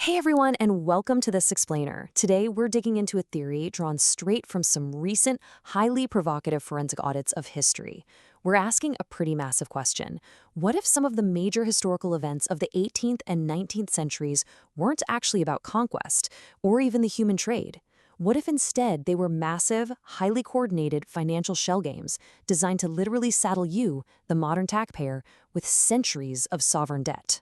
Hey everyone, and welcome to This Explainer. Today we're digging into a theory drawn straight from some recent, highly provocative forensic audits of history. We're asking a pretty massive question. What if some of the major historical events of the 18th and 19th centuries weren't actually about conquest, or even the human trade? What if instead they were massive, highly coordinated financial shell games designed to literally saddle you, the modern taxpayer, with centuries of sovereign debt?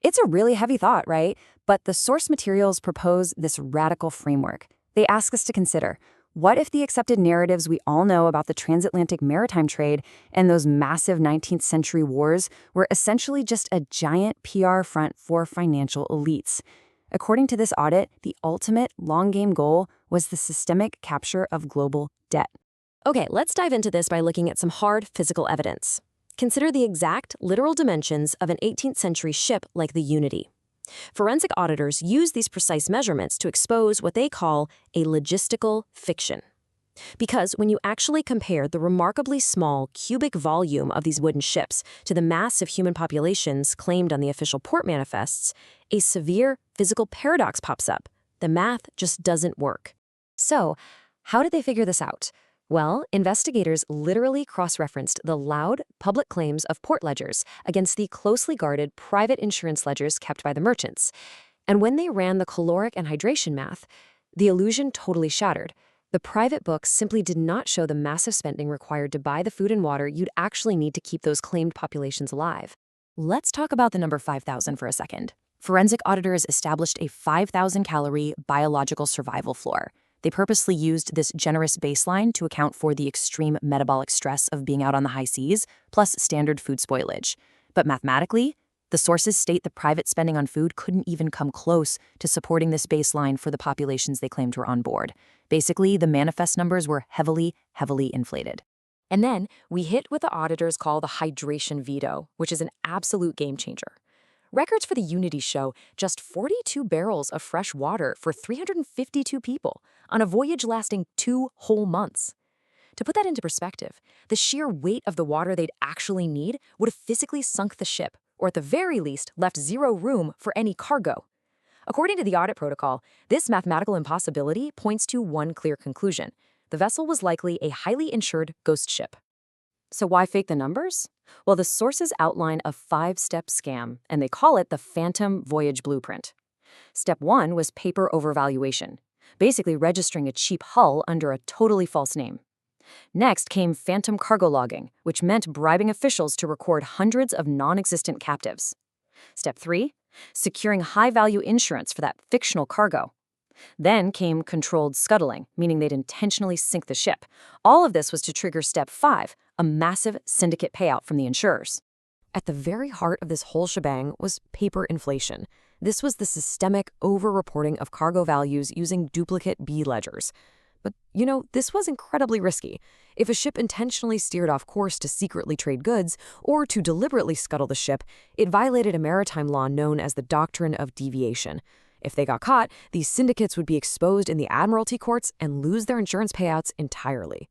It's a really heavy thought, right? But the source materials propose this radical framework. They ask us to consider, what if the accepted narratives we all know about the transatlantic maritime trade and those massive 19th century wars were essentially just a giant PR front for financial elites? According to this audit, the ultimate long-game goal was the systemic capture of global debt. Okay, let's dive into this by looking at some hard physical evidence. Consider the exact, literal dimensions of an 18th century ship like the Unity. Forensic auditors use these precise measurements to expose what they call a logistical fiction. Because when you actually compare the remarkably small cubic volume of these wooden ships to the massive human populations claimed on the official port manifests, a severe physical paradox pops up. The math just doesn't work. So, how did they figure this out? Well, investigators literally cross-referenced the loud, public claims of port ledgers against the closely guarded private insurance ledgers kept by the merchants. And when they ran the caloric and hydration math, the illusion totally shattered. The private books simply did not show the massive spending required to buy the food and water you'd actually need to keep those claimed populations alive. Let's talk about the number 5,000 for a second. Forensic auditors established a 5,000-calorie biological survival floor. They purposely used this generous baseline to account for the extreme metabolic stress of being out on the high seas, plus standard food spoilage. But mathematically, the sources state the private spending on food couldn't even come close to supporting this baseline for the populations they claimed were on board. Basically, the manifest numbers were heavily inflated. And then we hit what the auditors call the hydration veto, which is an absolute game changer. Records for the Unity show just 42 barrels of fresh water for 352 people on a voyage lasting 2 whole months. To put that into perspective, the sheer weight of the water they'd actually need would have physically sunk the ship, or at the very least left zero room for any cargo. According to the audit protocol, this mathematical impossibility points to one clear conclusion. The vessel was likely a highly insured ghost ship. So why fake the numbers? Well, the sources outline a 5-step scam, and they call it the Phantom Voyage Blueprint. Step 1 was paper overvaluation, basically registering a cheap hull under a totally false name. Next came phantom cargo logging, which meant bribing officials to record hundreds of non-existent captives. Step 3, securing high-value insurance for that fictional cargo. Then came controlled scuttling, meaning they'd intentionally sink the ship. All of this was to trigger Step 5, a massive syndicate payout from the insurers. At the very heart of this whole shebang was paper inflation. This was the systemic over-reporting of cargo values using duplicate B ledgers. But, this was incredibly risky. If a ship intentionally steered off course to secretly trade goods or to deliberately scuttle the ship, it violated a maritime law known as the doctrine of deviation. If they got caught, these syndicates would be exposed in the admiralty courts and lose their insurance payouts entirely.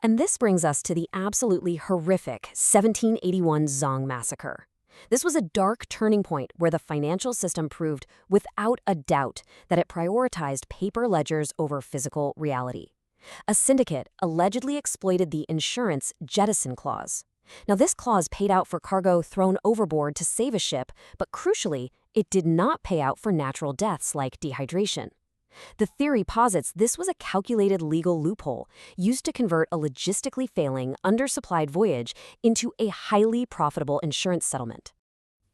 And this brings us to the absolutely horrific 1781 Zong massacre. This was a dark turning point where the financial system proved, without a doubt, that it prioritized paper ledgers over physical reality. A syndicate allegedly exploited the insurance jettison clause. Now, this clause paid out for cargo thrown overboard to save a ship, but crucially, it did not pay out for natural deaths like dehydration. The theory posits this was a calculated legal loophole used to convert a logistically failing, undersupplied voyage into a highly profitable insurance settlement.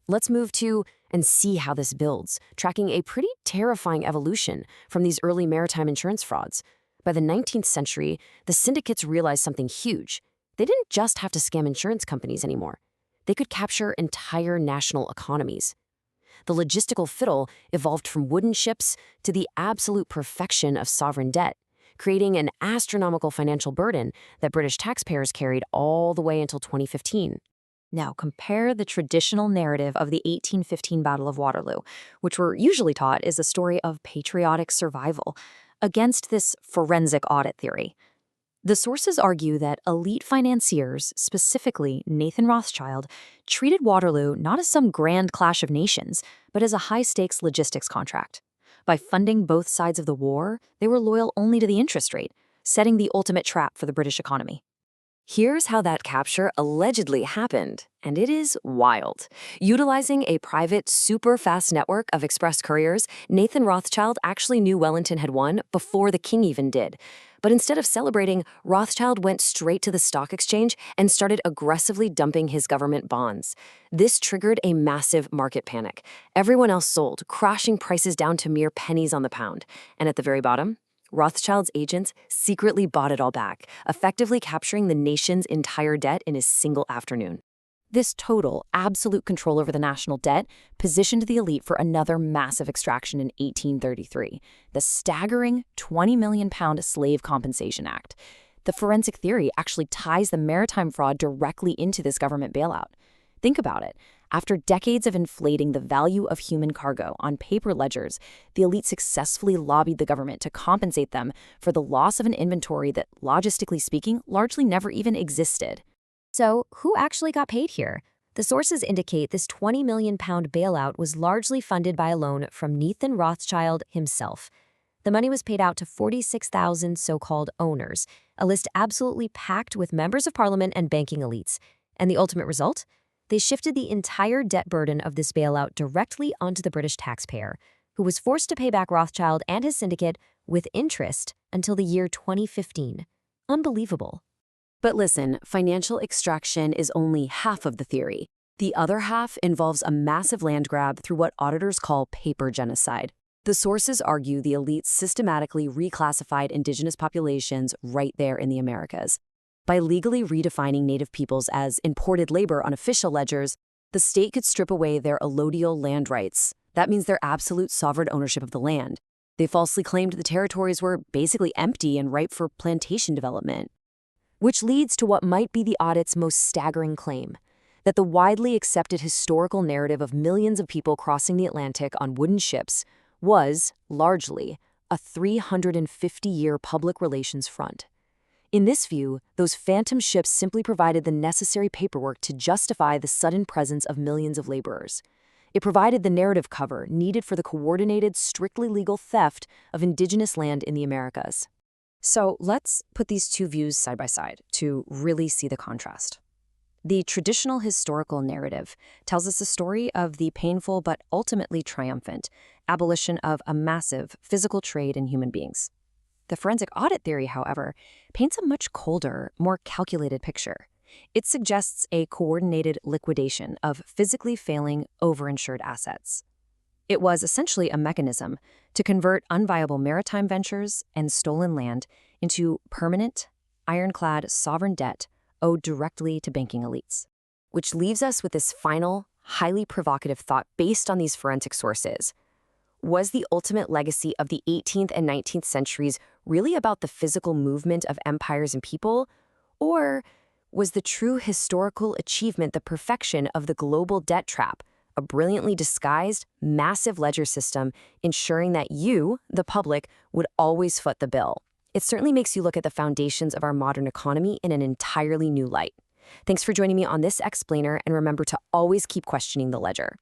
Let's move to and see how this builds, tracking a pretty terrifying evolution from these early maritime insurance frauds. By the 19th century, the syndicates realized something huge. They didn't just have to scam insurance companies anymore. They could capture entire national economies. The logistical fiddle evolved from wooden ships to the absolute perfection of sovereign debt, creating an astronomical financial burden that British taxpayers carried all the way until 2015. Now, compare the traditional narrative of the 1815 Battle of Waterloo, which we're usually taught is a story of patriotic survival, against this forensic audit theory. The sources argue that elite financiers, specifically Nathan Rothschild, treated Waterloo not as some grand clash of nations, but as a high-stakes logistics contract. By funding both sides of the war, they were loyal only to the interest rate, setting the ultimate trap for the British economy. Here's how that capture allegedly happened, and it is wild. Utilizing a private, super-fast network of express couriers, Nathan Rothschild actually knew Wellington had won before the king even did. But instead of celebrating, Rothschild went straight to the stock exchange and started aggressively dumping his government bonds. This triggered a massive market panic. Everyone else sold, crashing prices down to mere pennies on the pound. And at the very bottom, Rothschild's agents secretly bought it all back, effectively capturing the nation's entire debt in a single afternoon. This total, absolute control over the national debt positioned the elite for another massive extraction in 1833, the staggering £20 million Slave Compensation Act. The forensic theory actually ties the maritime fraud directly into this government bailout. Think about it. After decades of inflating the value of human cargo on paper ledgers, the elite successfully lobbied the government to compensate them for the loss of an inventory that, logistically speaking, largely never even existed. So, who actually got paid here? The sources indicate this £20 million bailout was largely funded by a loan from Nathan Rothschild himself. The money was paid out to 46,000 so-called owners, a list absolutely packed with members of parliament and banking elites. And the ultimate result? They shifted the entire debt burden of this bailout directly onto the British taxpayer, who was forced to pay back Rothschild and his syndicate with interest until the year 2015. Unbelievable. But listen, financial extraction is only half of the theory. The other half involves a massive land grab through what auditors call paper genocide. The sources argue the elites systematically reclassified indigenous populations right there in the Americas. By legally redefining Native peoples as imported labor on official ledgers, the state could strip away their allodial land rights. That means their absolute sovereign ownership of the land. They falsely claimed the territories were basically empty and ripe for plantation development. Which leads to what might be the audit's most staggering claim, that the widely accepted historical narrative of millions of people crossing the Atlantic on wooden ships was, largely, a 350-year public relations front. In this view, those phantom ships simply provided the necessary paperwork to justify the sudden presence of millions of laborers. It provided the narrative cover needed for the coordinated, strictly legal theft of indigenous land in the Americas. So let's put these two views side by side to really see the contrast. The traditional historical narrative tells us the story of the painful but ultimately triumphant abolition of a massive physical trade in human beings. The forensic audit theory, however, paints a much colder, more calculated picture. It suggests a coordinated liquidation of physically failing, overinsured assets. It was essentially a mechanism to convert unviable maritime ventures and stolen land into permanent, ironclad sovereign debt owed directly to banking elites. Which leaves us with this final, highly provocative thought based on these forensic sources. Was the ultimate legacy of the 18th and 19th centuries really about the physical movement of empires and people? Or was the true historical achievement the perfection of the global debt trap, a brilliantly disguised, massive ledger system ensuring that you, the public, would always foot the bill? It certainly makes you look at the foundations of our modern economy in an entirely new light. Thanks for joining me on this explainer, and remember to always keep questioning the ledger.